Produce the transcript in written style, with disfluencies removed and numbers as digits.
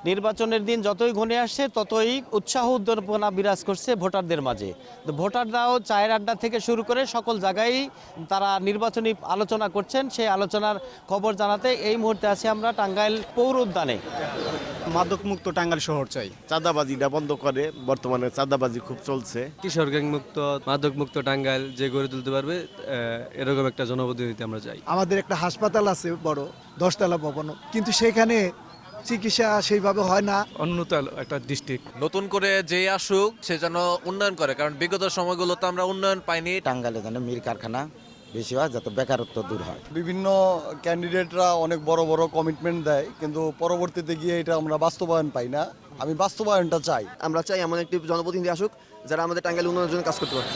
নির্বাচনের দিন যতই ঘনিয়ে আসছে ততই উৎসাহ উদ্দীপনা বিরাজ করছে ভোটারদের মাঝে। তো ভোটাররাও চায়ের আড্ডা থেকে শুরু করে সকল জায়গায় তারা নির্বাচনী আলোচনা করছেন। সেই আলোচনার খবর জানাতে এই মুহূর্তে আছি আমরা টাঙ্গাইল পৌর উদ্যানে। মাদকমুক্ত টাঙ্গাইল শহর চাই। চাঁদাবাজিটা বন্ধ করে, বর্তমানে চাঁদাবাজি খুব চলছে। কিশোর গ্যাং মুক্ত, মাদক মুক্ত টাঙ্গাইল যে গড়ে তুলতে পারবে এরকম একটা জনপ্রতিনিধি আমরা চাই। আমাদের একটা হাসপাতাল আছে বড় 10 তলা ভবন, কিন্তু সেখানে চিকিৎসা সেইভাবে হয় না। উন্নত একটা ডিস্ট্রিক্ট। নতুন করে যে আসুক সে যেন উন্নয়ন করে, কারণ বিগত সময়গুলোতে আমরা উন্নয়ন পাইনি। টাঙ্গাইলে যেন মিল কারখানা বেশি হয়, যাতে বেকারত্ব দূর হয়। বিভিন্ন ক্যান্ডিডেটরা অনেক বড় বড় কমিটমেন্ট দেয়, কিন্তু পরবর্তীতে গিয়ে এটা আমরা বাস্তবায়ন পাই না। আমি বাস্তবায়নটা চাই। আমরা চাই এমন একটি জনপ্রতিনিধি আসুক যারা আমাদের টাঙ্গাইল উন্নয়নের জন্য কাজ করতে পারে।